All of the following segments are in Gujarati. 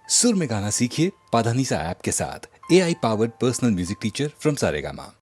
सुर में गाना सीखिए पाधानीसा ऐप के साथ। AI powered personal music teacher from Saregama.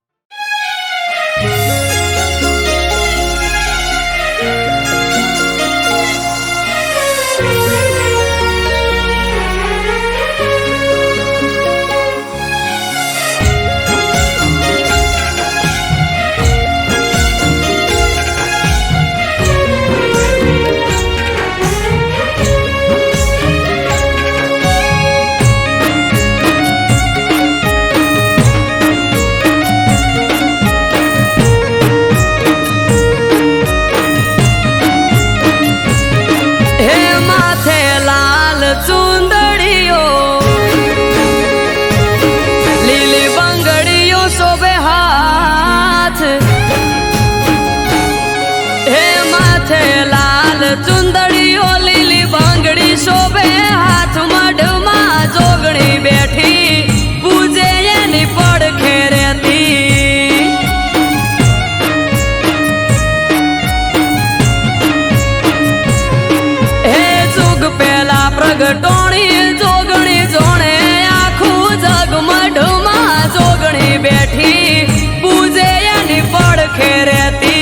चुंदड़ियो लीली बांगड़ी शोभे हाथ मढ़मा जोगणी बैठी पूजे यानी पड़खे रहती। हे जुग पहला प्रगटोणी जोगणी जोणे आखू जग मढ़मा जोगणी बैठी पूजे यानी पड़खे रहती।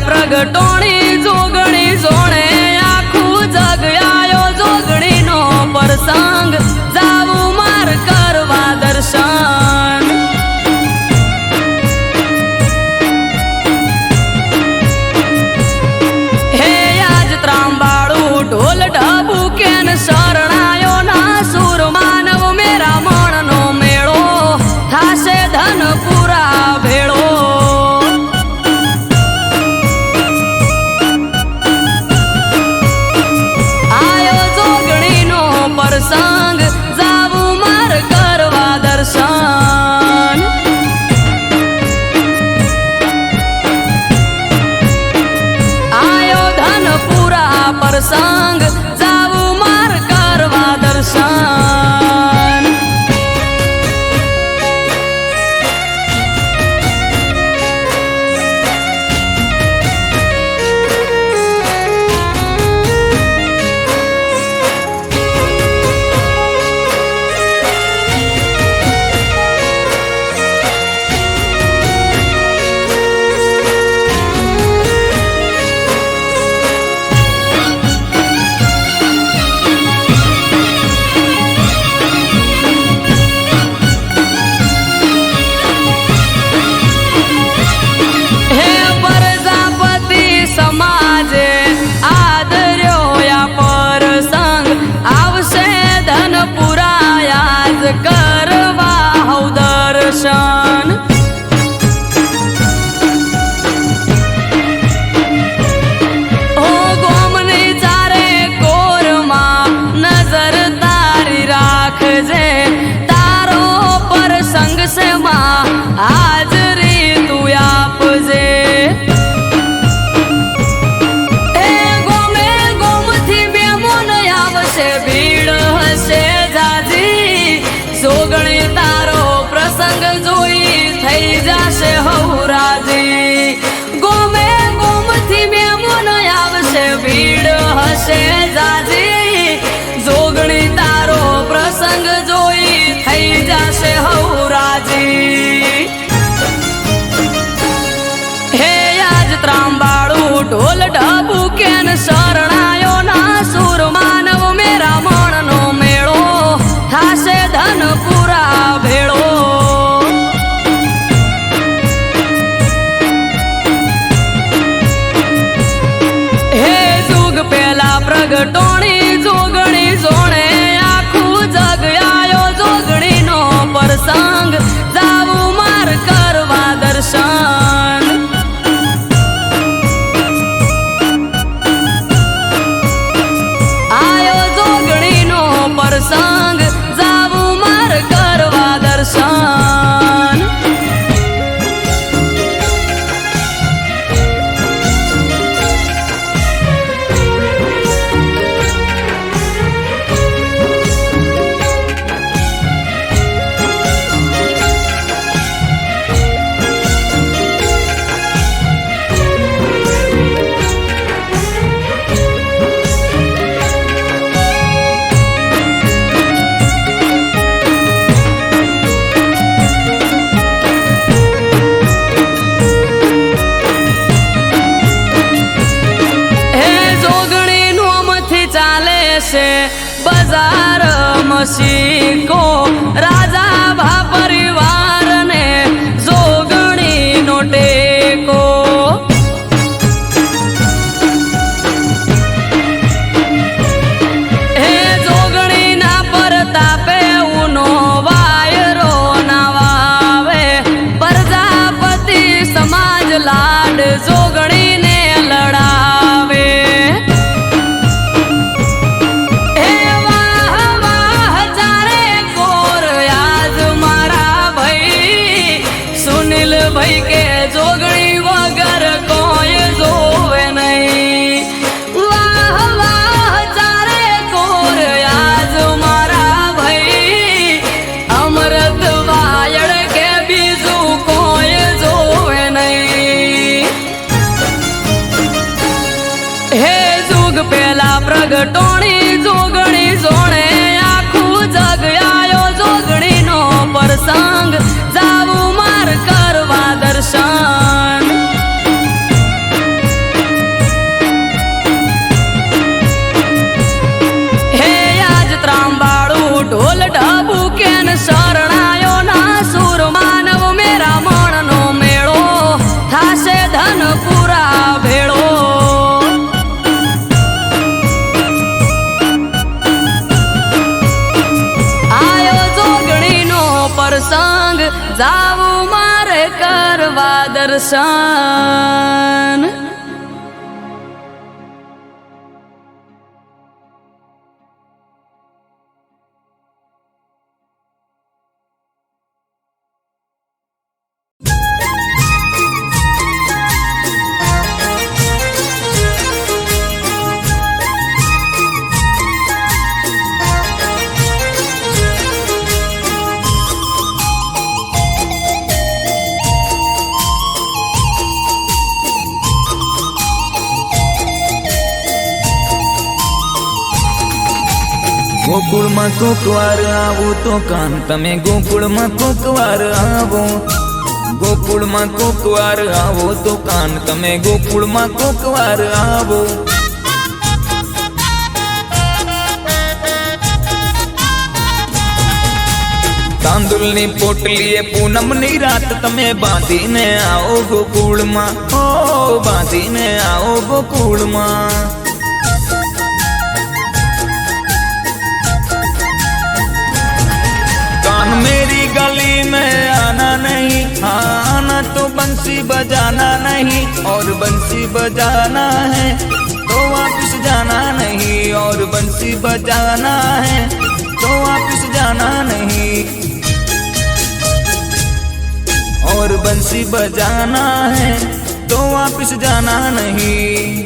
प्रगटोणी जोगणी जोणे आखू जग आयो जोगणी नो प्रसंग जाऊ मार करवा दर्शन। हे आज त्रांबाळू ढोल ढबू केन शरणायो ना सुर मानव मेरा मन नो मेळो थासे धन पूरा भेळो। संग जाऊ मार करवा दर्शन। आयो धन पूरा प्रसंग जाऊ मार करवा दर्शन। करवा हौ दर्शन। हो गोमनी चारे कोरमा नजर तारी राख जे तारो प्रसंग से माँ हाजरी तू आप जे। गोमे गोम थी बेमोन आवशे भीड़ हसे जाजी जोगणी तारो प्रसंग जोई थई जाशे हौराजी। गोमे गोम थी मेमोन आवशे भीड़ हसे जाजी जोगणी तारो प्रसंग जोई थई जाशे हौराजी। हे आज त्रांबाळू ढोल ढबू केन शरणायो ना सुर मानव मेरा मन नो मेळो थासे धन पूरा भेळो। हे जुग पहला प्रगटोणी जोगणी जोणे आखू जग आयो जोगणी नो प्रसंग जाऊ मार करवा दर्शन। से बाजार मसीको राजा भा परिवार ने जोगणी नो टेको हे जोगणी ना परतापे उनो वायरो ना वावे प्रजापति समाज लाड जोगणी ने लड़ावे भाई के जोगणी वगर कोई जोवे नहीं। वाह वाह चारे कोर आज मारा भाई अमृत वायड़ के बीजू कोई जोवे नहीं। हे जुग पेला प्रगटोणी जोगणी सोने आखू जग आयो जोगणी नो प्रसंग जाऊ मार करवा दर्शन। हे आज त्रांबाड़ू ढोल ढबू केन शरणायो ना सुर मानव मेरा मन नो मेड़ो थासे धन पूरा भेड़ो। आयो जोगणी नो प्रसंग जाऊ मारे करवा दर्शन। गोकुल में कोकवार आवो तो कान तमे गोकुल में कोकवार आवो। गोकुल में कोकवार आवो तो कान तमे गोकुल में कोकवार आवो। तांदुलनी पोटलीए पूनमनी रात तमे बांधी ने आओ गोकुल में। ओ बांधी ने आओ गोकुल में। मेरी गली में आना नहीं, हाँ आना तो बंसी बजाना नहीं। और बंसी बजाना है तो वापस जाना नहीं। और बंसी बजाना है तो वापस जाना नहीं। और बंसी बजाना है तो वापस जाना नहीं।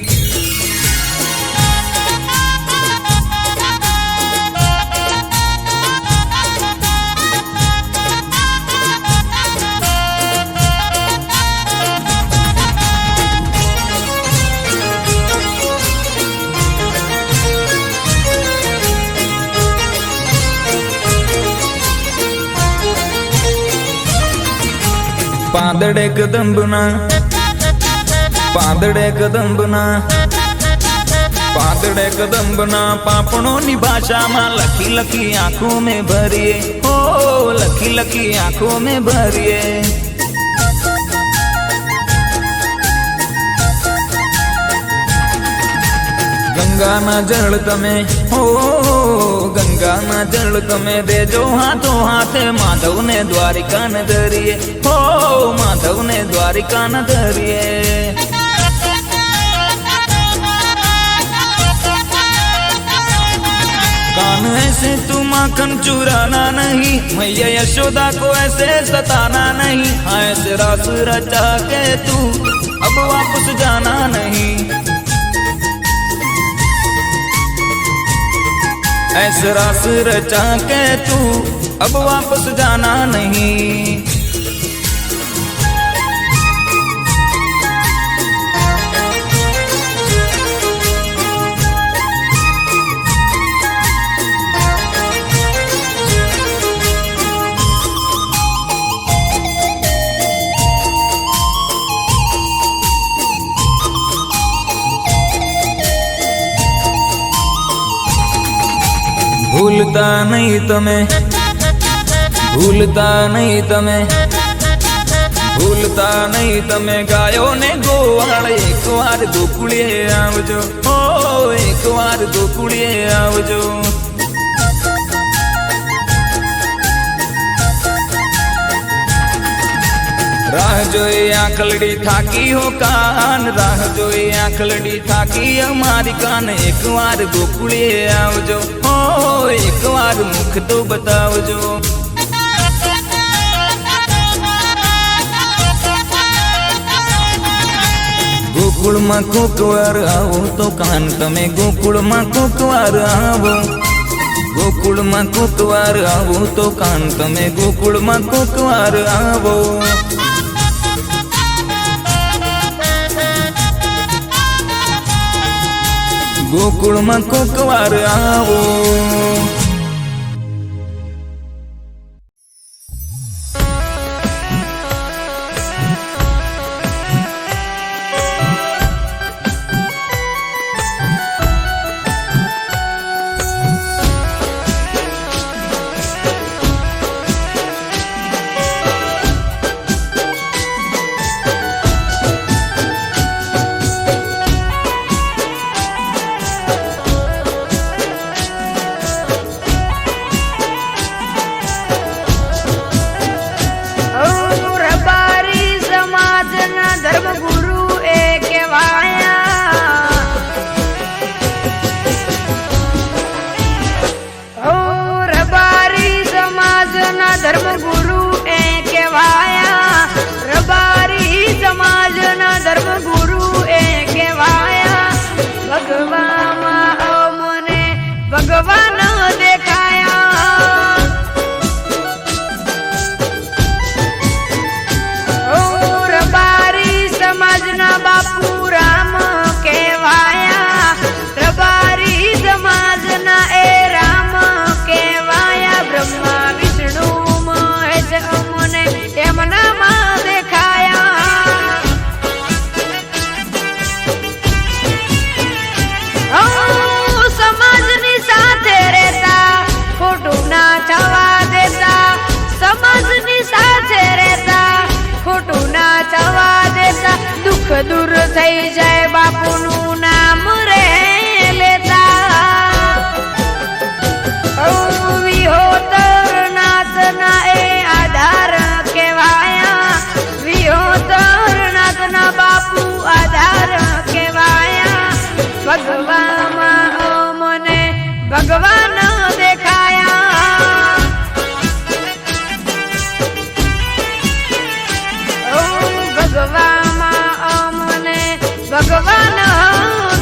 पादड़े कदम्बना पादड़े कदम्बना पादड़े कदम्बना पापड़ों नी भाषा में लखी लखी आंखों में भरिए। ओ लखी लखी आंखों में भरिए। गंगा ना जल तमे हो गंगा ना जल तमे दे जो हाथों हाथे माधव ने द्वारिका न धरिए। हो माधव ने द्वारिका न धरिए। कान ऐसे तू माखन चुराना नहीं। मैया यशोदा को ऐसे सताना नहीं। हाँ ऐसे रास रचा के तू अब वापस जाना नहीं। ऐसे रास रचा के तू अब वापस जाना नहीं। ભૂલતા નહીં તમે, ભૂલતા નહીં તમે, ભૂલતા નહીં તમે ગાયો ને ગોવાળ એકવાર ગોકુળીએ આવજો, ઓ એકવાર ગોકુળીએ આવજો. રાહ જોઈ આંખલડી થાકી હો કાન, રાહ જોઈ આંખલડી થાકી અમારી કાન, એકવાર ગોકુળીએ આવજો, ઓ એકવાર મુખ તો બતાવજો. ગોકુળમાં કોકવાર આવો તો કાન તમે, ગોકુળમાં કોકવાર આવો, ગોકુળમાં કોકવાર આવો તો કાન તમે, ગોકુળમાં કોકવાર આવો. ગોકુળમાં કોકવાર આવો. ધર્મગુરુ એ કહેવાયા, રબારી સમાજના ધર્મગુરુ એ કહેવાયા. ભગવામાં અમને ભગવાન દેખાયા. રબારી સમાજના બાપુ રામ કહેવાયા, રબારી સમાજના એ રામ કહેવાયા. બ્રહ્મા વિષ્ણુ મહેશ અમને એમનામાં દેખાયા. સમાજની સાથે રહેતા ખોટું ના થવા દેતા, સમાજની સાથે રહેતા ખોટું ના થવા દેતા. દુઃખ દૂર થઈ જાય બાપુનું નામ રે લેતા. વિહોતર નાથના એ આધાર કહેવાયા, વિહોતર નાથના બાપુ આધાર કહેવાયા. ભગવામાં મને ભગવાન દેખાયા. ભગવામાં મને ભગવાન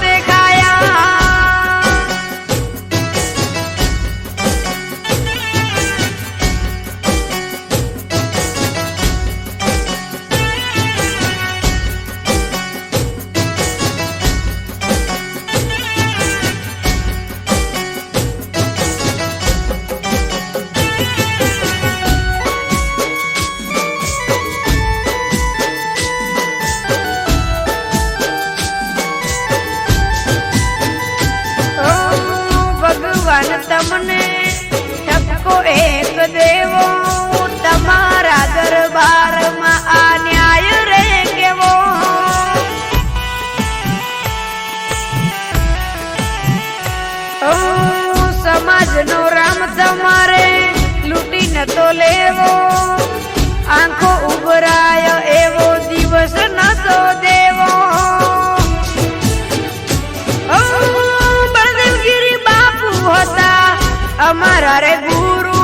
દેખાયા. તમને ઠપકો એક દેવો, તમારા દરબારમાં આ ન્યાય રે કેવો. સમાજનો રામ તમારે લૂંટી નતો લેવો, આંખો ઉભરાય એવો દિવસ નતો દેવો. અમારા રે ગુરુ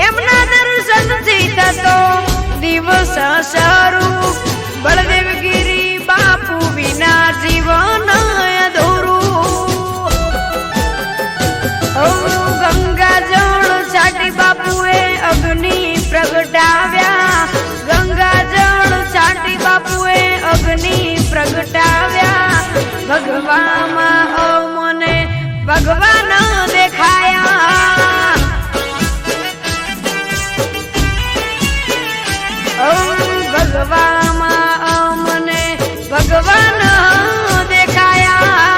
એમના દર્શનથી થતો દિવસ શરૂ. બળદેવગીરી બાપુ વિના જીવન અધૂરું. ગંગા જળ છાટી બાપુએ અગ્નિ પ્રગટાવ્યા, ગંગા જળ છાટી બાપુએ અગ્નિ પ્રગટાવ્યા. ભગવામાં મને ભગવાન દેખાયા. ભગવામાં મને ભગવાન દેખાયા.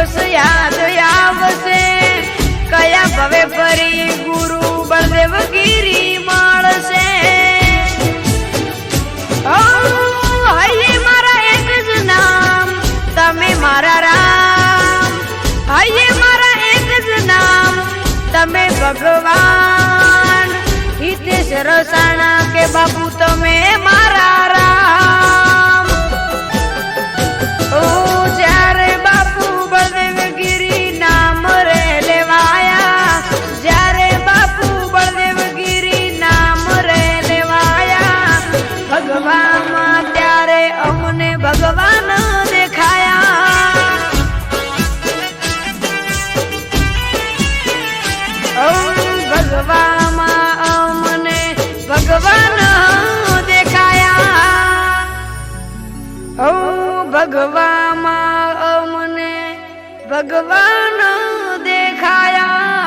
દિવસ યાદ આવશે કયા ભવે ફરી ગુરુ બળદેવ ગીરી મળશે હૈયે મારા એક જ નામ તમે મારા રામ હૈયે મારા એક જ નામ તમે ભગવાન હિતેશ રસાણા કે બાપુ તમે મારા રામ ઓ જ્યારે બાપુ બળદેવ ગીરી નામ રે લેવાયા જ્યારે બાપુ બળદેવ ગીરી નામ રે લેવાયા ભગવાનમાં ત્યારે અમને ભગવાન દેખાયા ભગવામાં અમને ભગવાન દેખાયા ભગવામાં અમને ભગવાન દેખાયા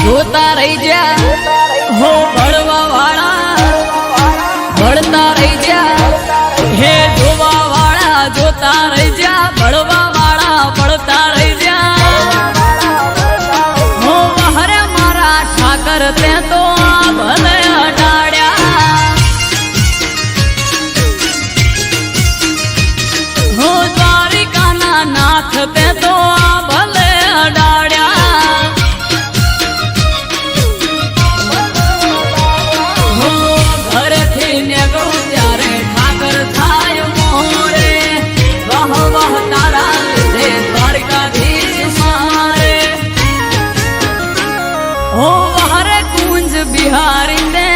જોતા રહી જા હો ભળવા વાળા ભળતા રહી જા હે જોવા વાળા જોતા રહી જા ભળવા વાળા ભળતા રહી જા હો હરે મારા ઠાકર તે તો ભલે અડાડ્યા હો દ્વારિકાના નાથ તે તો ભલે અડાડ્યા બિહારી ને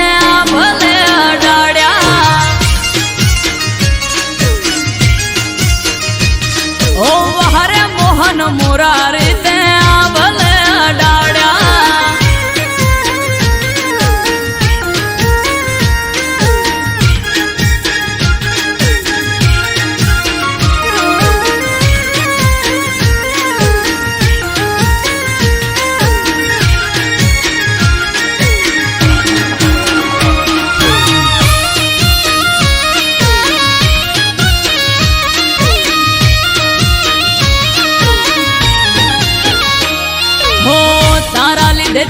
ભલે અડાડ્યા ઓ હરે મોહન મોરારી તે ભલે અડાડ્યા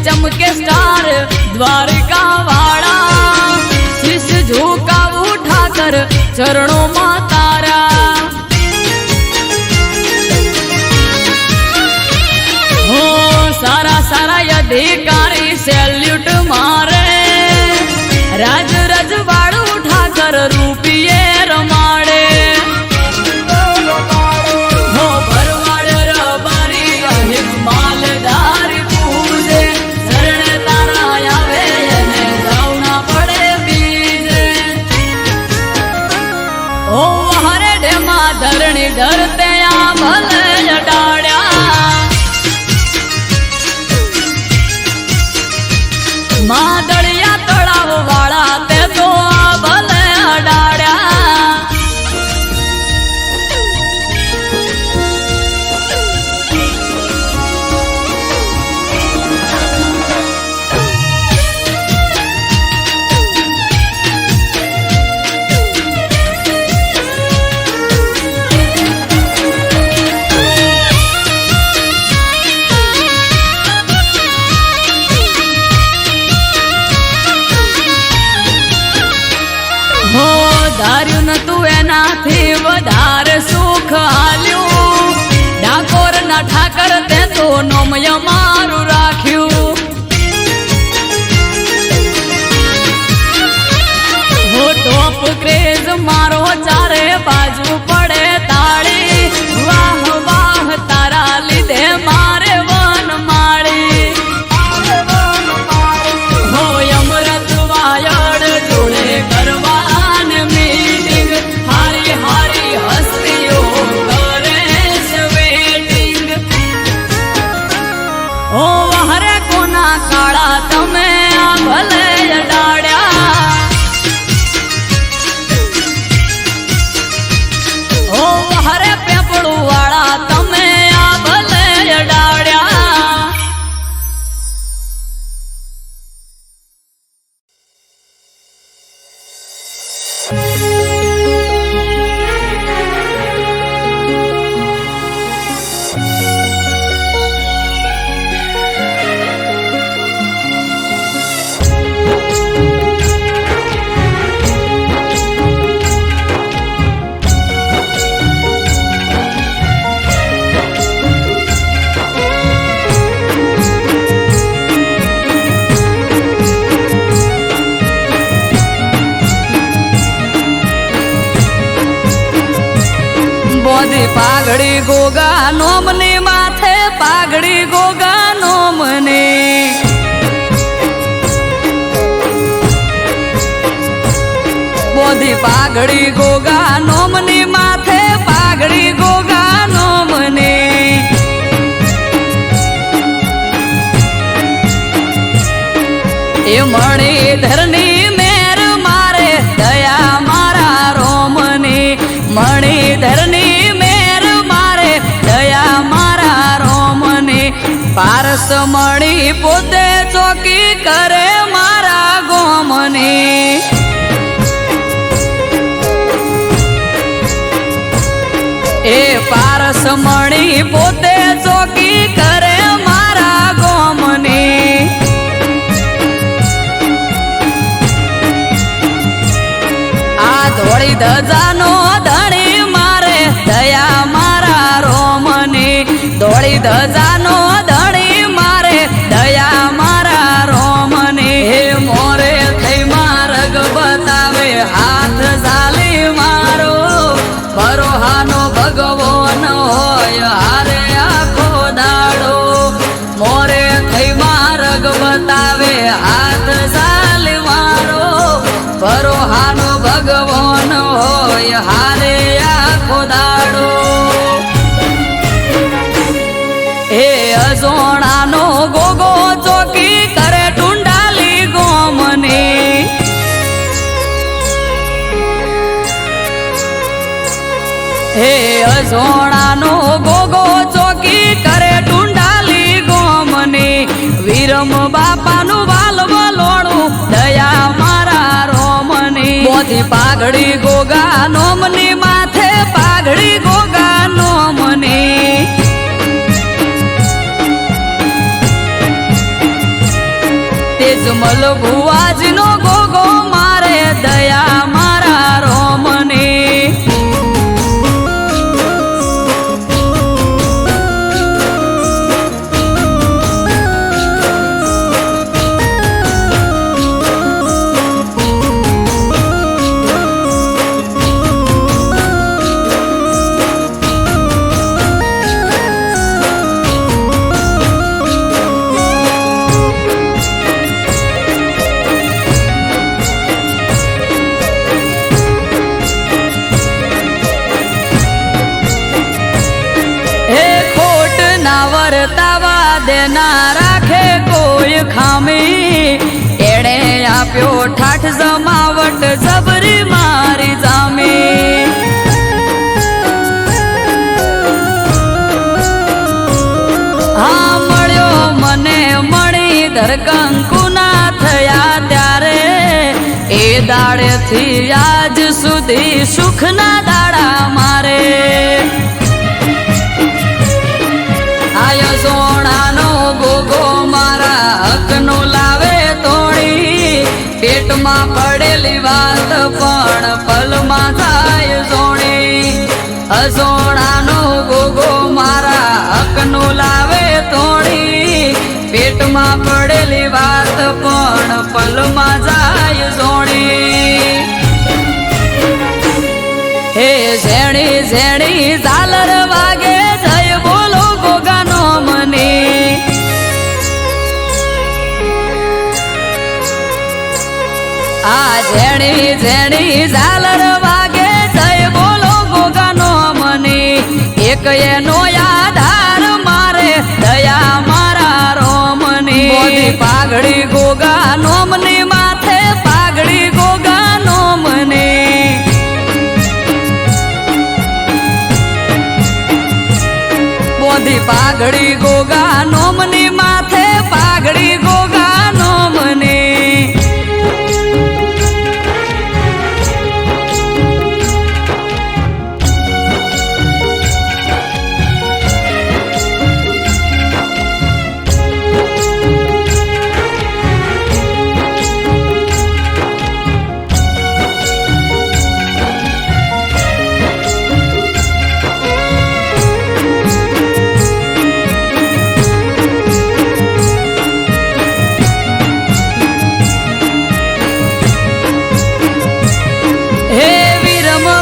चमके स्टार द्वारिका वाला शीश झुका उठाकर चरणों में तारा हो सारा सारा अधिकारी सैल्यूट मारे राज रजवाड़ उठाकर रूपिये रमाड़े हो भरवाड़ रबारी अहिम मालदारी धरणी धरते भले अडाड्या मादड़िया तड़ाव वाला ते तो भले अडाड्या धार्યું નતું એનાથી વધારે સુખ હાલ્યું ડાકોર ના ઠાકર તે તો નોમય મારું રાખ્યું પાઘડી ગોગા નોમની માથે પાઘડી ગોગા નોમને બોધી પાઘડી ગોગા નોમની માથે પાઘડી ગોગા નોમને એ મણિધરની મેર મારે દયા મારા રોમની મણિધરની મેર મારે દયા મારા રોમની પારસ મણી પોતે ચોકી કરે મારા ગોમની એ પારસ મણી પોતે ચોકી કરે મારા ગોમની આ ધોળી ધજાનો ધણી મારે દયા મારા રોમની ધોળી ધજાનો ધણી મારે દયા મારા રોમની હે મોરે થઈ માર્ગ બતાવે હાથ ઝાલી મારો ભરોહાનો ભગવાન હોય હારે આખો દાડો મોરે થઈ માર્ગ બતાવે હાથ ઝાલી મારો ભરોહાનો ભગવાન હોય હારે આખો દાડો હે અજોણાનો ગોગો ચોકી કરે ટુંડાલી ગોમની હે અજોણાનો ગોગો ચોકી કરે ટુંડાલી ગોમની વીરમ બાપાનું વાલવલોણું દયા મારા રોમની બોધી પાઘડી ગોગા નોમની માથે પાઘડી ગોગા નોમની તેજમલ ભુવાજીનો ગોગો મારે દયા મારા રોમની વર્તાવા દેના રાખે કોઈ ખામી એણે આપ્યો ઠાઠ જમાવટ જબરી મારી જામી હા મળ્યો મને મણિધર કંકુના થયા ત્યારે એ દાડેથી આજ સુધી સુખના દાડા મારે આયો સોણાનો ગોગો મારા હકનો લાવે તોડી પેટમાં પડેલી વાત પણ પલમાં થાય જોણી અસોણાનો ગોગો મારા હકનો લાવે તોડી પેટમાં પડેલી વાત પણ પલમાં જાય જોણી હે ઝેણી ઝેણી ઝાલર વાગે જય બોલો ગોગાનો મને આ ઝેણી ઝેણી ઝાલર વાગે જય બોલો ગોગાનો મને એક એનો આધાર મારે દયા મારા રોમની બોધી પાઘડી ગોગા નોમની માથે પાઘડી ગોગા નોમની બોધી પાઘડી ગોગા નોમની માથે પાઘડી ગોગા નોમની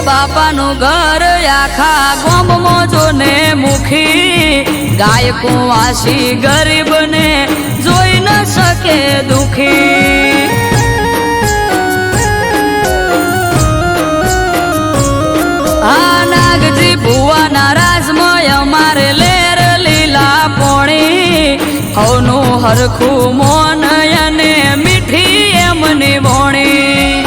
બાપાનું ઘર આખા ગોમમાં જોને મુખી ગાયકો વાસી ગરીબને જોઈ ન શકે દુખી આ નાગજી ભુવાના રાજમય અમારે લેર લીલા પોણી હવનું હરખું મોન અને મીઠી એમની બોણી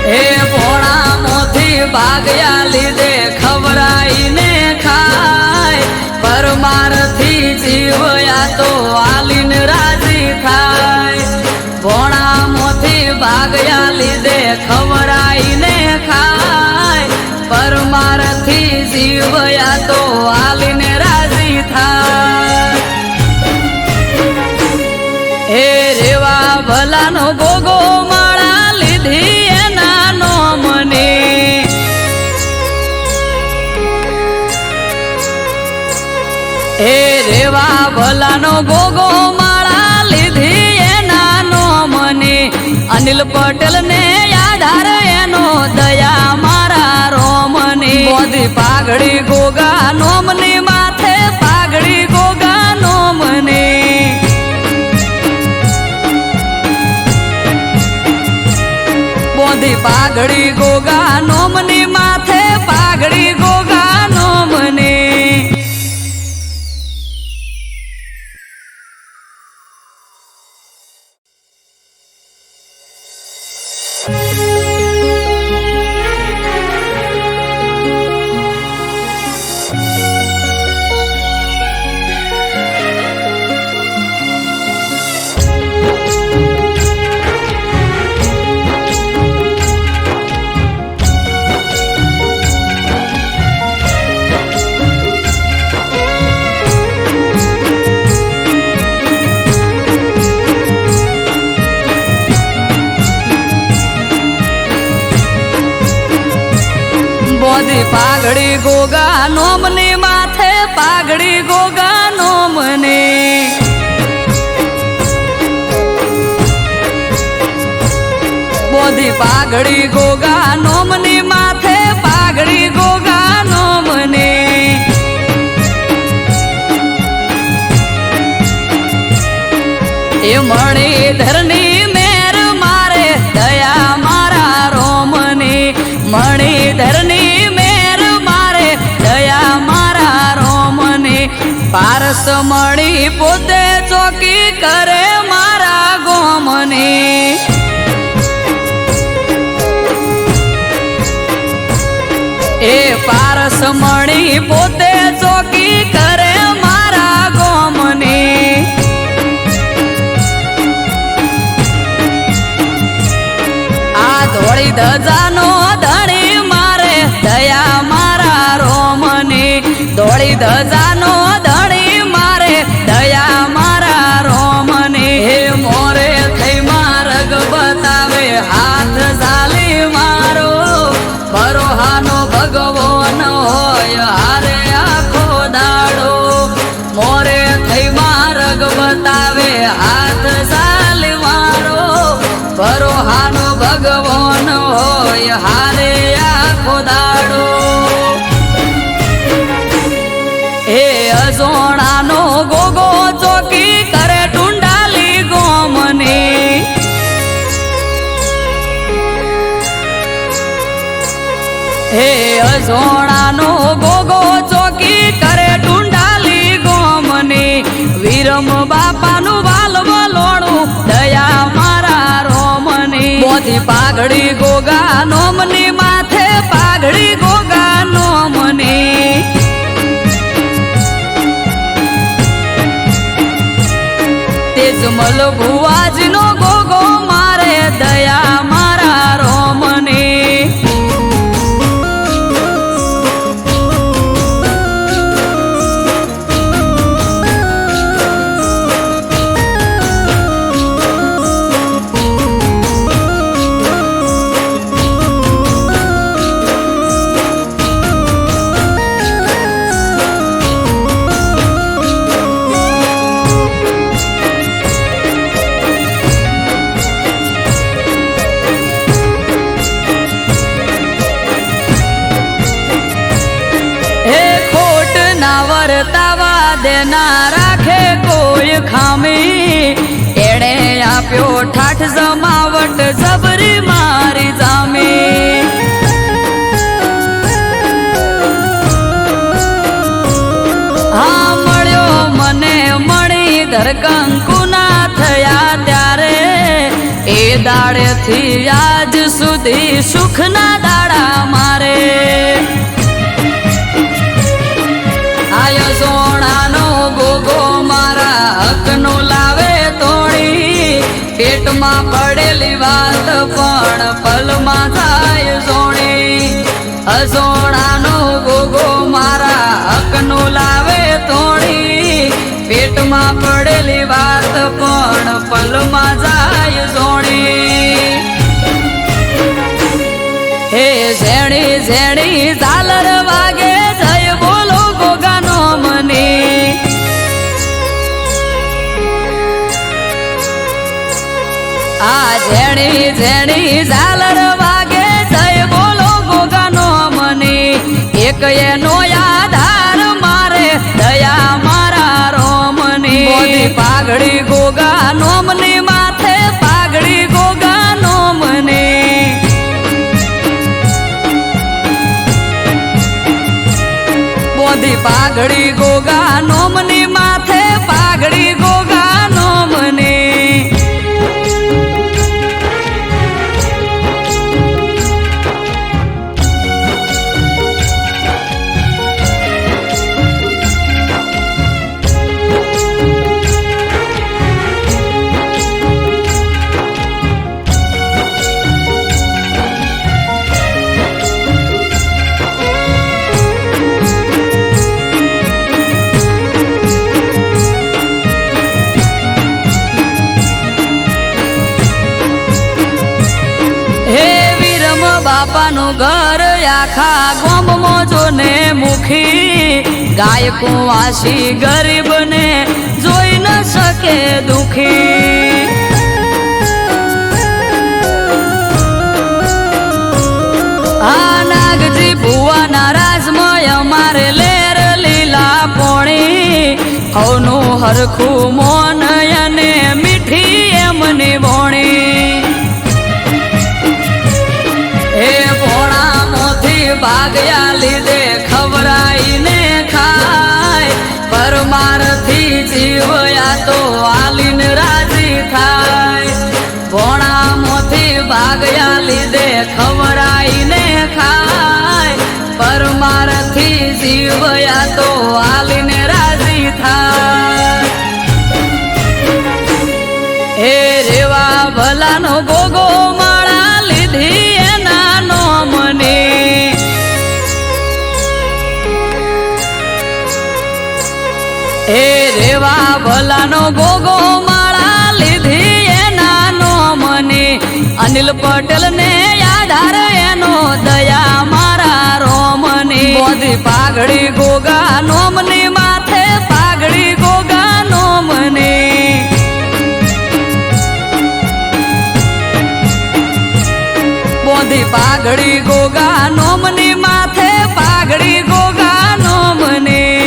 હે પોણા મોથી ભાગ્યા લીધે ખવરાઈને ખાય પરમારથી જીવયા તો આલીન રાજી થાય પોણા મોથી ભાગ્યા લીધે ખવરાઈને ખાય પરમારથી જીવયા તો આલીન રાજી થાય હે રેવા ભલાનો ગોગો માળા લીધી એના નોમને હે રેવા ભલાનો ગોગો માળા લીધી એના નોમને અનિલ પટેલ ને આધાર એનો દયા મારા રોમને બોધી પાઘડી ગોગા નોમની માથે પાઘડી ગોગા નોમને બોધી પાઘડી ગોગા નોમની માથે પાઘડી ગોગા નોમને બોધી પાઘડી ગોગા નોમની માથે પાઘડી ગોગા નોમને બોધી પાઘડી ગોગા નોમની માથે પાઘડી ગોગા નોમને એ મણિધરની મેર મારે દયા મારા રોમની મણિધરની પારસ મળી પોતે ચોકી કરે મારા ગોમની એ પારસ મળી પોતે ચોકી કરે મારા ગોમની આ ધોળી ધજાનો ધણી મારે દયા મારા રોમની ધોળી ધજાનો હાથ ઝાલી મારો ભરોહાનો ભગવાન હોય હારે આખો દાડો મોરે થઈ માર્ગ બતાવે હાથ ઝાલી મારો ભરોહાનો ભગવાન હોય હારે આખો દાડો હે અજોણાનો ગોગો ચોકી કરે ટુંડાલી ગોમની હે અજોણાનો ગોગો ચોકી કરે ટુંડાલી ગોમની વીરમ બાપાનું વાલ વલોણું દયા મારા રોમની બોધી પાઘડી ગોગા નોમની માથે પાઘડી ગોગા નોમની તેજમલ ભુવાજીનો ગોગો મારે દયા મારા રોમની દે ના રાખે કોઈ ખામી એણે આપ્યો ઠાઠ જમાવટ જબરી મારી જામી હા મળ્યો મને મણી ધરકંકુ ના થયા ત્યારે એ દાડેથી આજ સુધી સુખના દાડા મારે આયો સોનાનો ગોગો મારા હકનો લાવે તોડી પેટમાં પડેલી વાત પણ પલમાં થાય સોણી અસોણાનો ગોગો મારા હકનો લાવે તોડી પેટમાં પડેલી વાત પણ પલમાં જાય સોણી હે ઝેણી ઝેણી ઝાલર વાગે જય બોલો ગોગાનો મને આ ઝેણી ઝેણી ઝાલર વાગે જય બોલો ગોગાનો મને એક એનો આધાર મારે દયા મારા રોમની મોદી પાઘડી ગોગા નોમની માથે પાઘડી ગોગા નોમને મોદી પાઘડી ગોગા નોમની માથે પાઘડી ગોગા નોમને બાપાનું ઘર આખા ગોમમાં જોને મુખી ગાય કુંવાસી ગરીબને જોઈ ન શકે દુખી આ નાગજી ભુવાના રાજમય અમારે લેર લીલા પોણી હવનું હરખું મોન અને મીઠી એમની બોણી હે ભોણામાંથી ભાગ્યા લીધે ખવરાઈને ખાય પરમારથી જીવયા તો આલીન રાજી થાય ભોણામાંથી ભાગ્યા લીધે ખવરાઈને ખાય પરમારથી જીવયા તો આલીન રાજી થાય હે રેવા ભલાનો ગોગો માળા લીધી હે રેવા ભલાનો ગોગો માળા લીધી એના નોમને અનિલ પટેલ ને આધાર એનો દયા મારા રોમની મોદી પાઘડી ગોગા નોમની માથે પાઘડી ગોગા નોમની મોદી પાઘડી ગોગા નોમની માથે પાઘડી ગોગા નોમની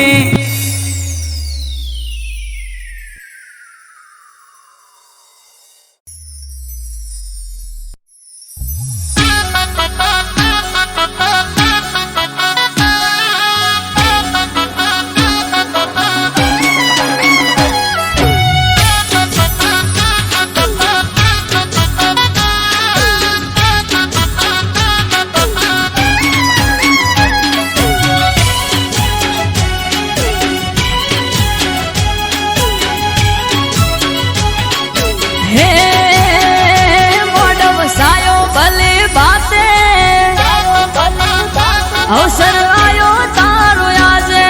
અવસર આયો તારો આજે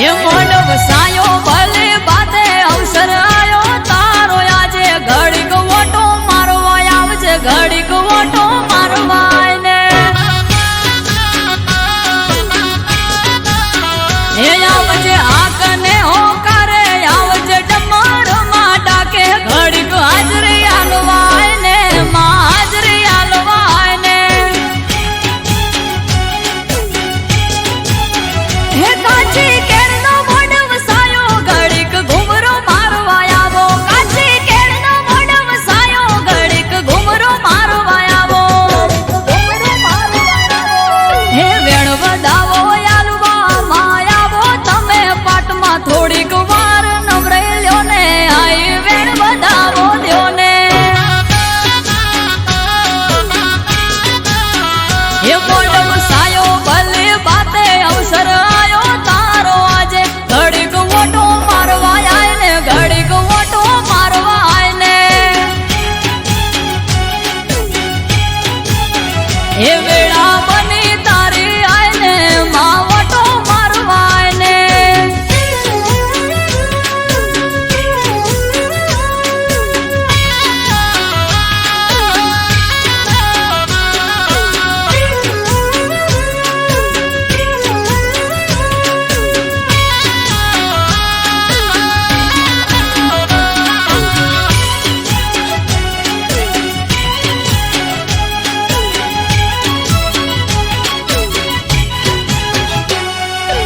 એ મોડો વસાયો ભલે બાતે અવસર આયો તારો આજે ઘડીક ઓટો મારવા આવજે ઘડીક ઓટો મારવા ને એ આવજે આકને હોકારે આવજે ડમર માં ડાકે ઘડીક હાજરી આલવાય ને માં હાજરી આલવાય ને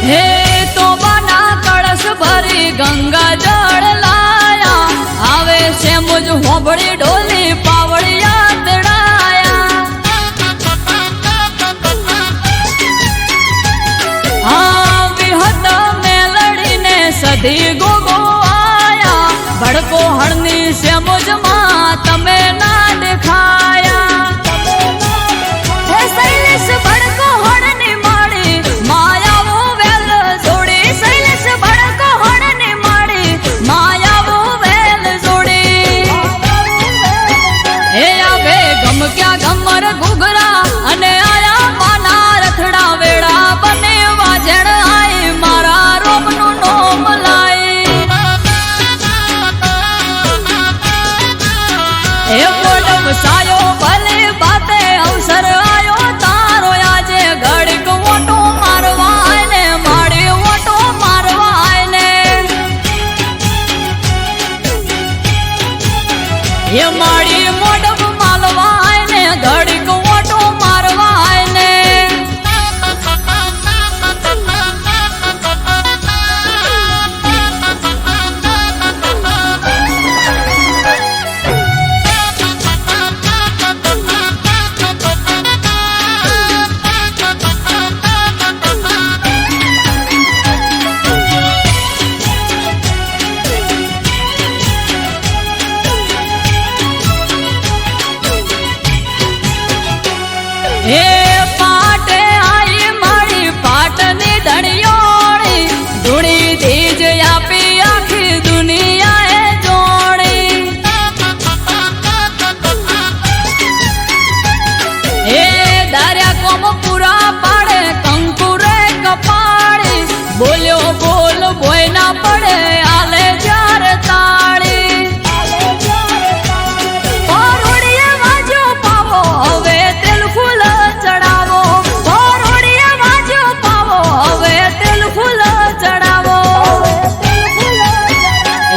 હે તો બના કળશ ભરી ગંગા જળ લાયા આવે છે મુજ હોબળી ઢોલી પાવડિયા તડાયા હા વિહત મેલડીને સધી ગોગો આયા ભડકો હળની છે મુજમાં તમે ના દેખાયા હે શૈલેષ ભડકો હળની માડી માયાવો વેલ જોડી શૈલેષ ભડકો હળની માડી માયાવો વેલ જોડી હે આવે ગમ ક્યાં ગમર ઘુઘરા અને આયા માના રથડા વેળા બને વાજણ આઈ મારા રોમનું નોમ લાઈ હે પોડમ સાયો ભલે બાતે અવસર આયો તારો આજે ઘડીક ઓટો મારવા આયને માડી ઓટો મારવા આયને હે માડી મોડમ માલવા આયને ઘડીક ઓટો મારવા આયને હે પાટે આઈ મારી પાટની ધણિયોળી ધૂણી ધીજ આપી આખી દુનિયાએ જોડી હે દાર્યા કોમ પૂરા પાડે કંકુરે કપાળી બોલ્યો બોલ બોય ના પડે આલે જ્યારે તાળી ઓરડીએ વાજો પાવો હવે તેલ ફૂલ ચડાવો ઓરડીએ વાજો પાવો હવે તેલ ફૂલ ચડાવો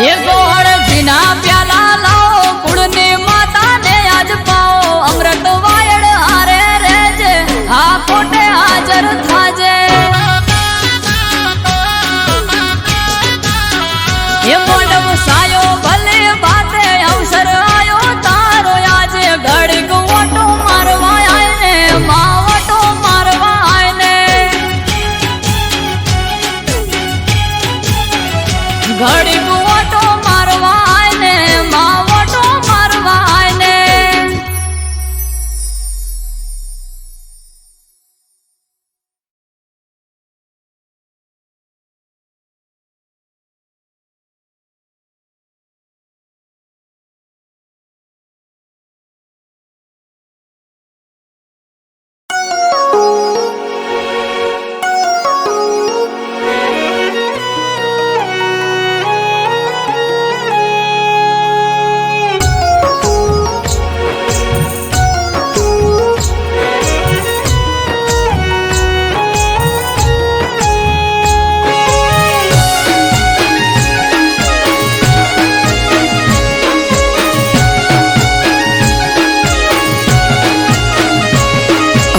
એ ગોળ જીના પ્યાલા લાવો કુળની માતાને આજ પાવો અમૃત વાયડ હારે રેજે આ કોટે હાજર થાજે એ મોડમ સાયો ભલે બાતે અવસર આયો તારો આજે ઘડીક ઓટો મારવા આયને માં ઓટો મારવા આયને ઘડીક ઓટો મારવા આયને માં ઓટો મારવા આયને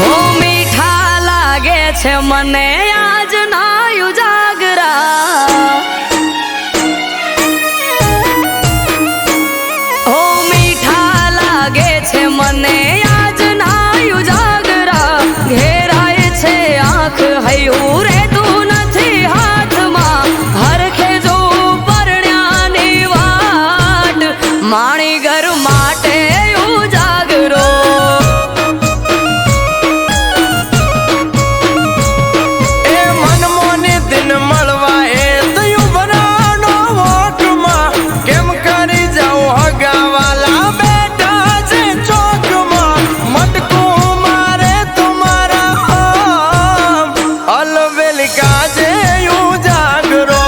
ઓ મીઠા લાગે છે મને આજ ના ઉજાગરા ઓ મીઠા લાગે છે મને આજ ના ઉજાગરા ઘેરાય છે આંખ હૈયું રહેતું નથી હાથમાં હરખે જો પરણ્યાની વાટ માણી ઘર માટે ઉજાગરો એ મન મોને દિન મળવા એ દયું બનાનો વોટમાં કેમ કરી જાઉં હગાવાલા બેટા છે ચોકમાં મટકું મારે તમારા આમ અલવેલ કાજે ઉજાગરો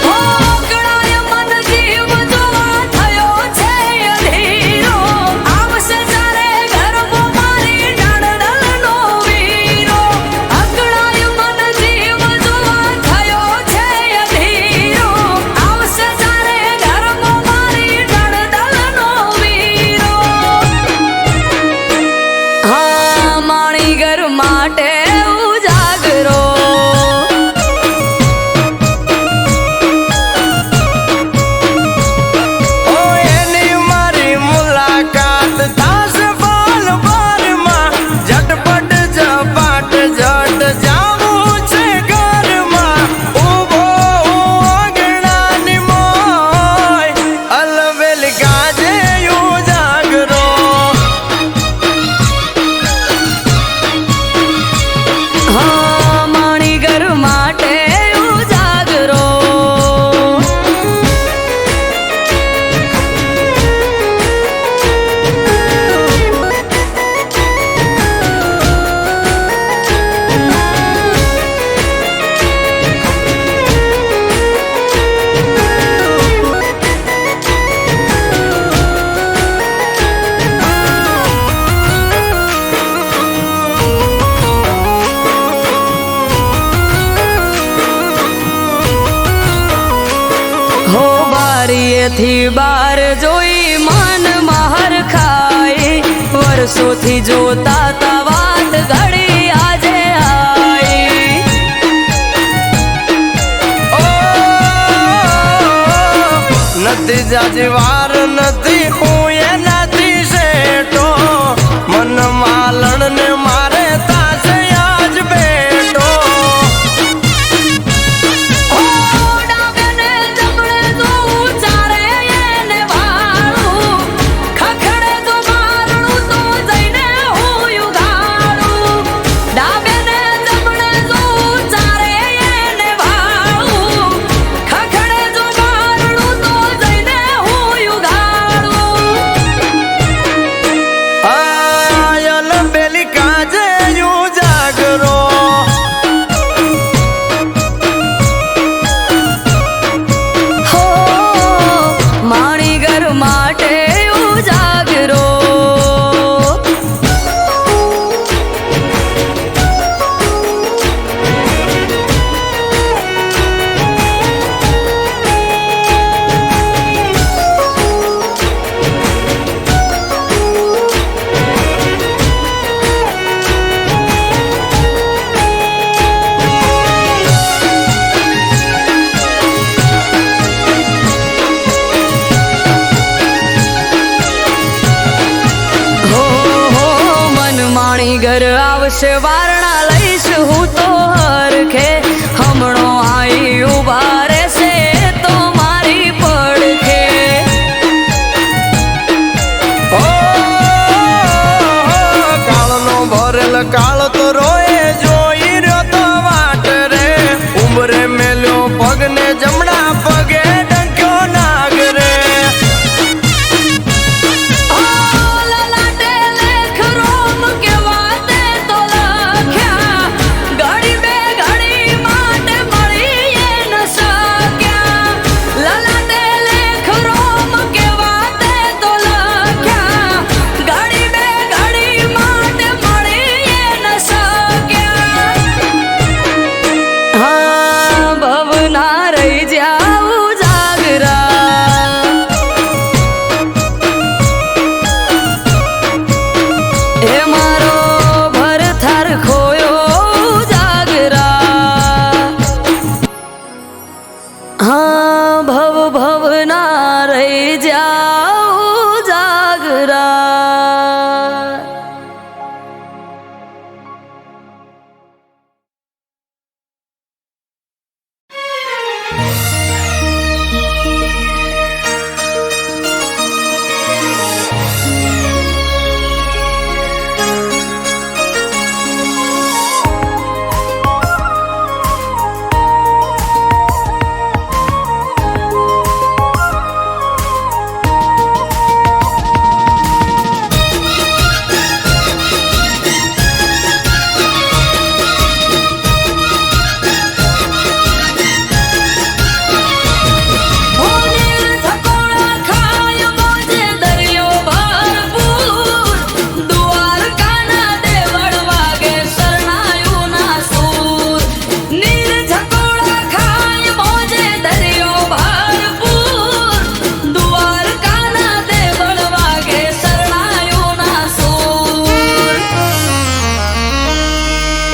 ઓગળાય મન જીવ જોવા થયો છે અધીરો આવશે જ્યારે ગરબો મારી ડાળડલનો વીરો અગળાય મન જીવ જોવા થયો છે અધીરો આવશે જ્યારે ગરબો મારી ડાળડલનો વીરો હા બારીએથી બાર જોઈ મન મહર ખાઈ વર્ષોથી જોતા તા વાત ઘડી આજે આઈ નથી જાજવાર નથી હું એનાથી શેઠો મન માલણ ને મારે તાસે આજ બેઠો ઘર આવશે વારણા લઈશ હું તો હરખે હમણો આઈ ઉભા રહેશે તો મારી પડખે કાળનો ભરેલ કાળ તો રોએ જોઈ રહ્યો તો વાટ રે ઉમરે મેલ્યો પગને જમણા પગે ડંક્યો નાગ રે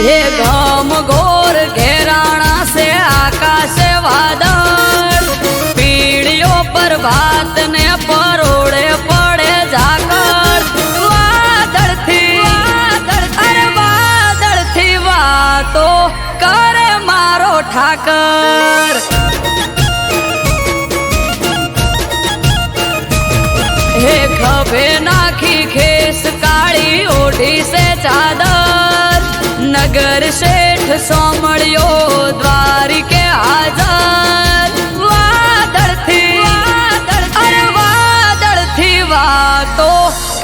ये गम घोर घेराणा से आकाश वादळ पीढ़ियों पर भात ने परोड़े पड़े झाकड़ वादळ थी अरे वादळ थी वातो करे मारो ठाकर हे खभे नाखी खेस काली ओढ़ी से चादर नगर शेठ सोमड़ियो द्वारिके हाजर वादळ थी अरे वादळ थी वातो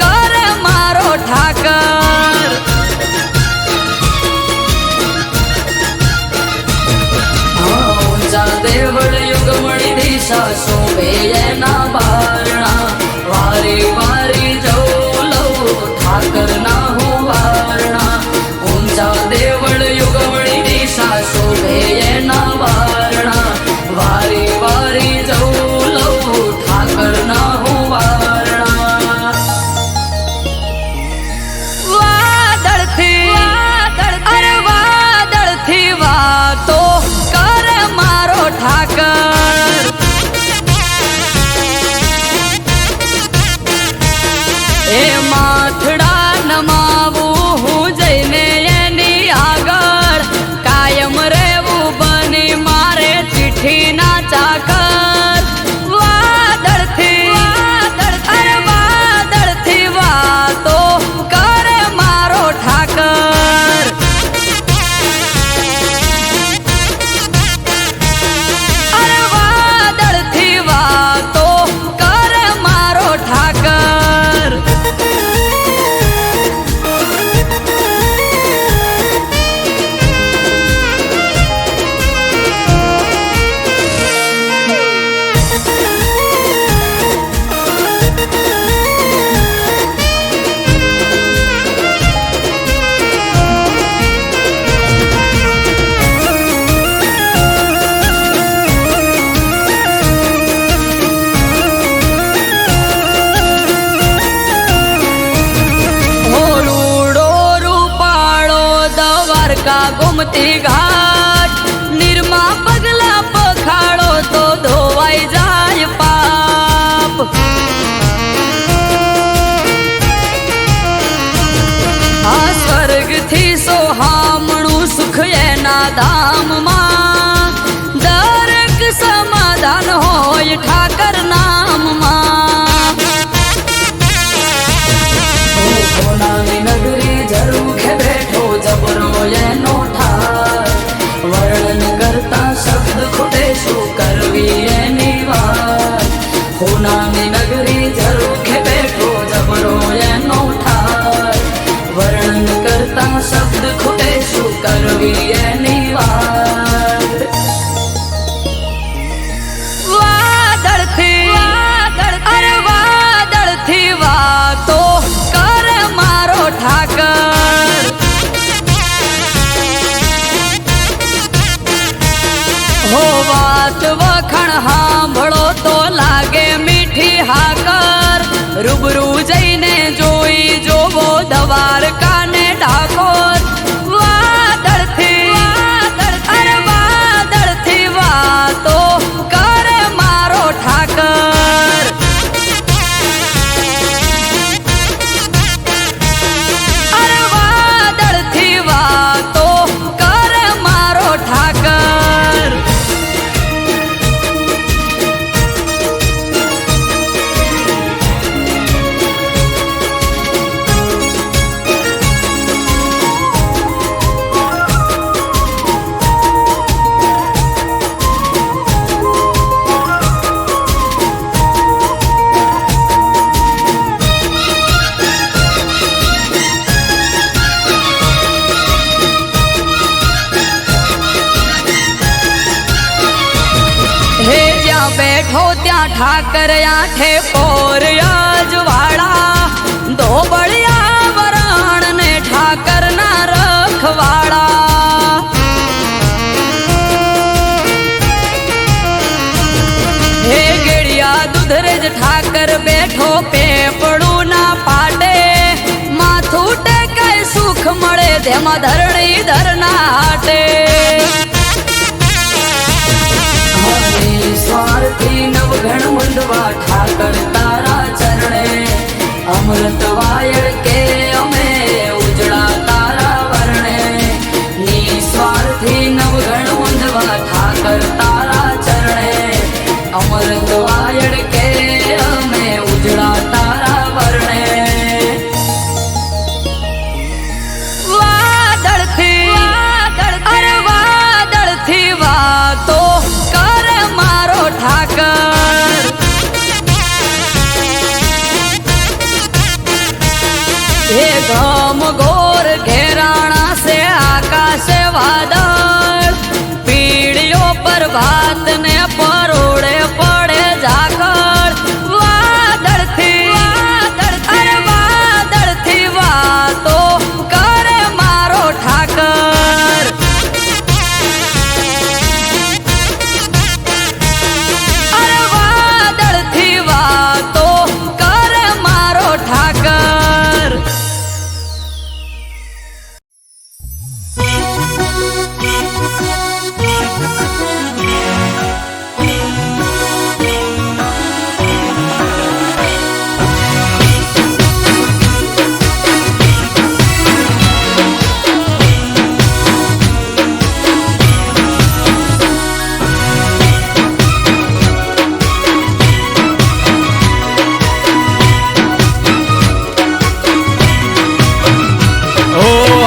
कर मारो ठाकर ऊंचा देवळ युगमणी दिशा शोभे ना बारणा वारी वारी जाऊ लव ठाकर ना हो वारणा ऊंचा देवळ युगमणी दिशा शोभे ना वारणा દ્વારકા ગોમતી ઘાટ નિર્મા પગલા પખાડો તો ધોવાઈ જાય પાપ આ સ્વર્ગથી સોહામણું સુખ એના ધામમાં દરેક સમાધાન હોય ઠાકર નામમાં સોનાની નગરી ઝરૂખે બેઠો જબરો એનો ઠાર વર્ણન કરતા શબ્દ ખૂટે શું કરવી એની વાત સોનાની નગરી ઝરૂખે બેઠો જબરો એનો ઠાર વર્ણન કરતા શબ્દ ખૂટે શું કરવી એની વાત વાદળથી વાતો કરે મારો ઠાકર હો વાત વખણ સાંભળો તો લાગે મીઠી હાકર રૂબરૂ જઈને જોઈ જોવો દ્વારકાને ડાકોર વાદળથી વાતો કરે મારો ઠાકર વાદળથી વાતો કરે મારો ઠાકર બેઠો ત્યાં ઠાકર આઠે પોર અજવાળા ધોબળિયા વરાણ ને ઠાકર ના રખવાળા હે ગેડિયા દુધરેજ ઠાકર બેઠો પેપડું ના પાટે માથું ટેકાય સુખ મળે તેમાં ધરણી ધરના હાટે સ્વાર્થી નવઘણ મુંડવા ઠાકર તારા ચરણે અમૃત વાયળ કે અમે ઉજળા તારા વર્ણે નિસ્વાર્થી નવઘણ મુંડવા ઠાકર તારા ચરણે અમૃત વાયળ કે અમે ઉજળા તારા વર્ણે વાદળથી વાતો મારો ઠાકર હે ગમ ઘોર ઘેરાણા સે આકાશે વાદળ પીડીઓ પર ભાત ને પરોડે પડે ઝાકળ વાદળથી વાતો કરે મારો ઠાકર વાતો કરે મારો ઠાકર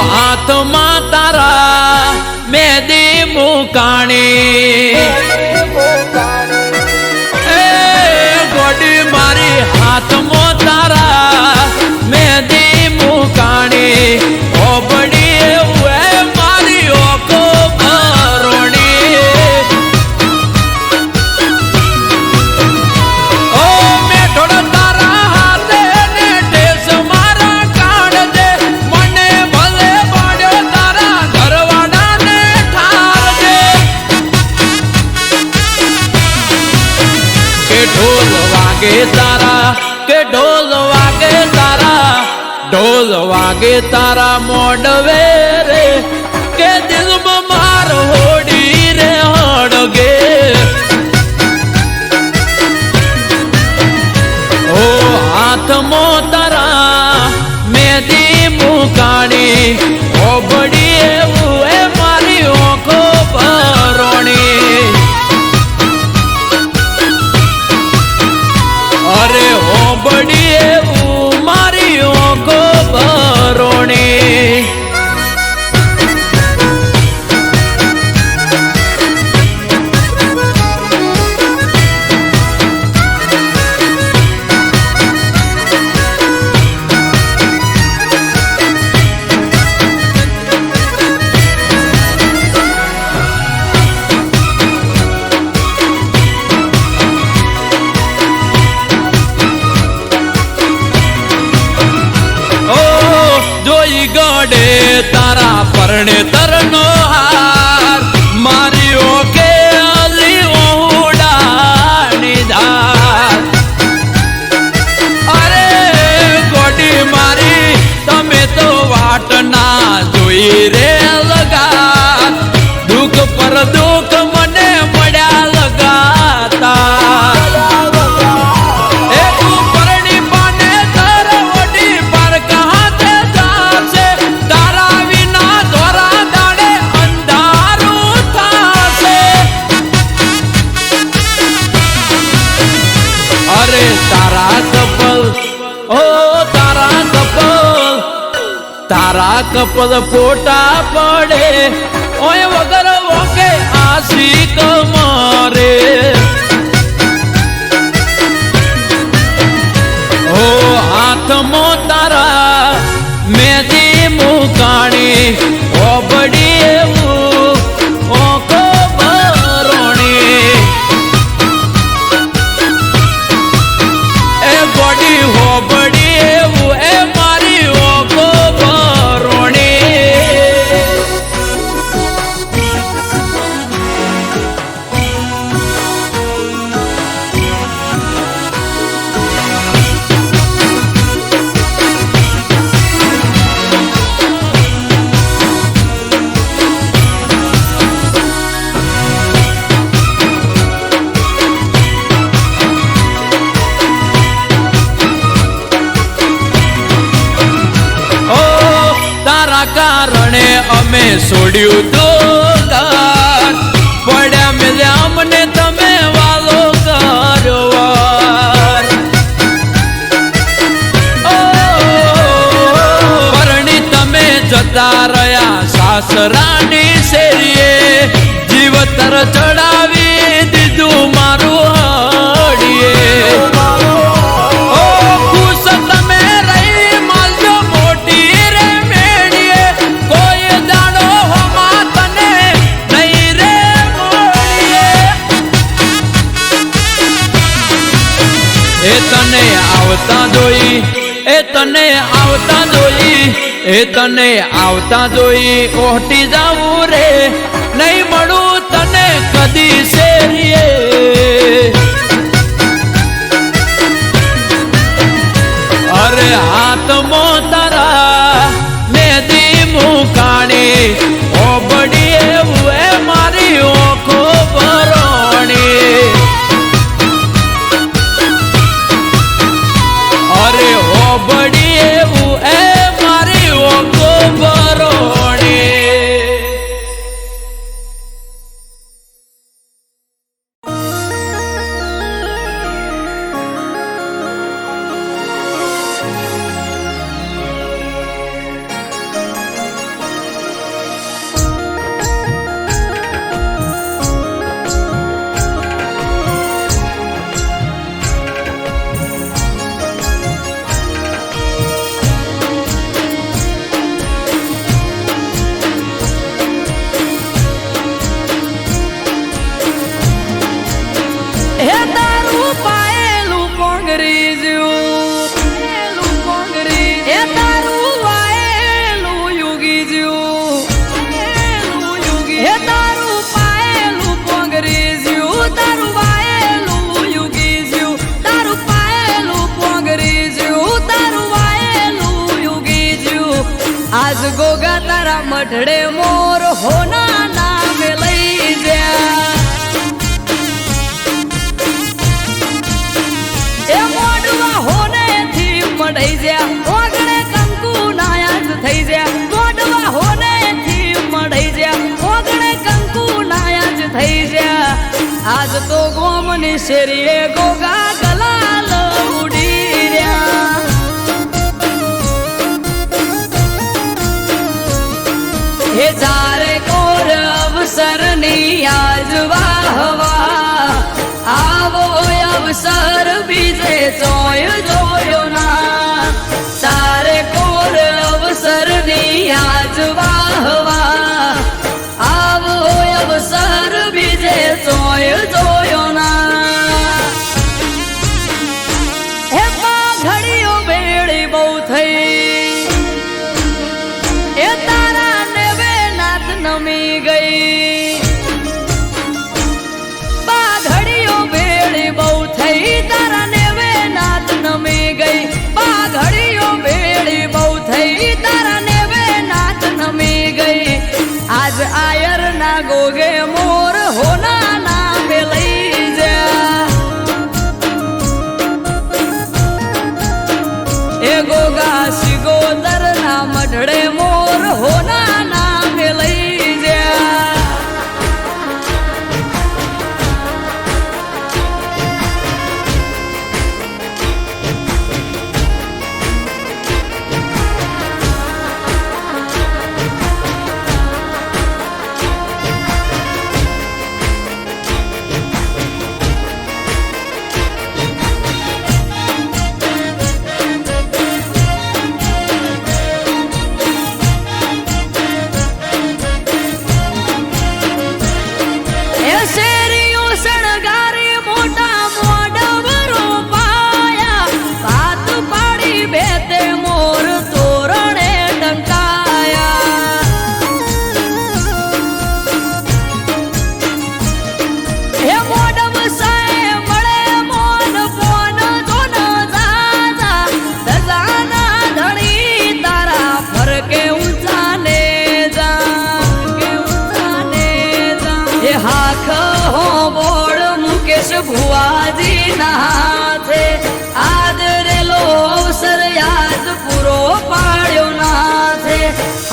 હાથમાં તારા મેદી મુકાણી એ ગોડી મારી હાથમાં તારા મેદી મુકાણી ઓબડી એવું મારી ઓકો ભરોણી ઓ મેઠોડ તારા હાથે ને ટેસ મારા કાઢ દે મને ભલે પાડ્યો તારા ઘરવાળા ને ઠાર દે કે ઢોલ વાગે તારા કે ઢોલ વાગે તારા મોડવે રે કે દિલમાં માર હોડી રે હડગે ઓ હાથમાં તારા મેદી મુકાણી ઓબડી એવું એ મારી ઓખો ભરોણી અરે ઓબડી એવું મારી ઓખો ભરોણી જોઈ ગડે તારા પરણે તરનો હાર મારી ઓકે અલી ઓડાની ધાર અરે ગોડી મારી તમે તો વાટ ના જોઈ રે લગા દુઃખ પર દુઃખ મને મળ્યા લગાતા તારા કપલ ફોટા પડે ઓય વગર ઓકે આશિક મારે ઓ હાથમાં તારા મેદી મુકાણી ઓબડી એવું ઓકો ભરોણી એ ગોડી હોબડી એવું એ મારી ઓકો કારણે અમે છોડ્યું તો ઘર પડ્યા મેલ્યા અમને તમે વાલો કરવાર પરણી તમે જતા રહ્યા સાસરાની શેરીએ જીવતર ચડાવી દીધું મારું હડીએ તને આવતા જોઈ ઓહટી જાવું રે નહીં મળું તને કદી શેરીએ અરે હાથમાં તારા મેદી મુકાણી ઓબડી એવું એ મારી ઓખો ભરોણી અરે ઓબડી એવું એ મારી ઓખો ભરોણી આજ ગોગા તારા મઢડે મોર હોના નામે લઈ જા એ મોડવા હોને થી મઢઈ જા ઓગણે કંકુ નાયાજ થઈ જા મોડવા હોને થી મઢઈ જા ઓગણે કંકુ નાયાજ થઈ જા આજ તો ગોમની શેરીએ ગોગા ગલાલ ઉડી રહ્યા હે જારે કોર અવસરની આજ વાહવા આવો અવસર બીજે જોય જોયો ના તારે કોર અવસરની આજ વાહવા આવો અવસર બીજે જોય જોયો ના હે ઘડીઓ બેડી બહુ થઈ એ તારા નેવે નાથ નમી ગઈ પાઘડીઓ બેડી બહુ થઈ તારા નેવે નાથ નમી ગઈ પાઘડીઓ બેડી બહુ થઈ તારા નેવે નાથ નમી ગઈ આજ આયર ના ગોગે મોર હોના નામે લઈ જા એ ગોગા સિગોદર ના મઢડે મોર હોના નામે લઈ જા ભુવાજી ના હાથે આદરેલો અવસર યાદ પૂરો પાડ્યો નાથે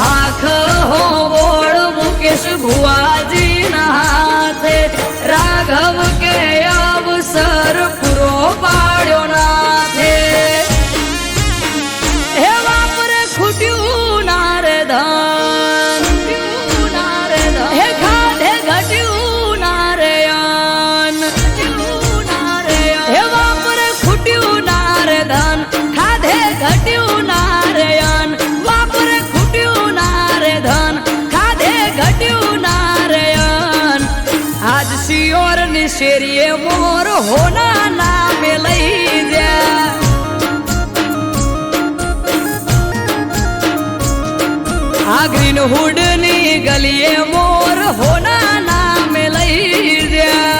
આખ હો બોળ મુકેશ ભુવાજી ના હાથે રાઘવ કે અવસર પૂરો પાડ્યો નાથે હે વાપરે ખૂટ્યું ના રે ધન હે ખાધે ઘટ્યું ના રે ખાધે ઘટ્યું નારાયણ વાપરે ખૂટ્યું નારે ધન ખાધે ઘટ્યું નારાયણ આજ શિયોર ની શેરીએ મોર હોના નામે લઈ જા આ ગ્રીન હુડ ની ગલીએ મોર હોના નામે લઈ જા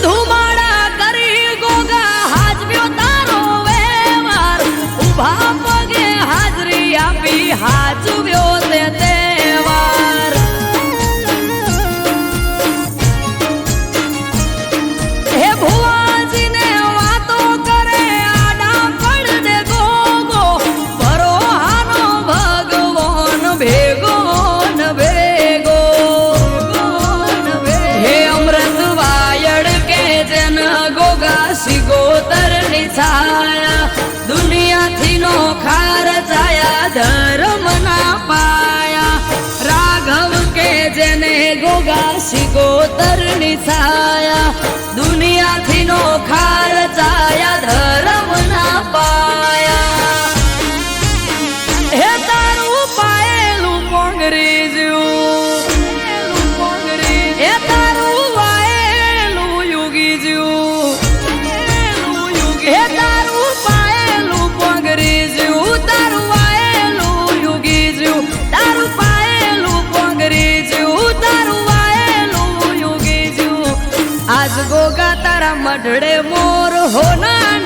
ધુમાડા કરી ગોગા હાજવ્યો તારો વેવાર ઉભા પગે હાજરી આપી હાજવ્યો તે તહેવાર હે ભુવાજી ને વાતો કરે આડા પડ દે ગોગો ભરોહાનો ભગવાન ભેગો ન ભેગો હે અમૃત જન ગોગા સિગોતર ની છાયા દુનિયાથી નો ખાર છાયા ધર્મ ના પાયા રાઘવ કે જેને ગોગા સિગોતર ની છાયા દુનિયાથી નો ખાર છાયા ધર્મ ના પાયા મઢડે મોર હોના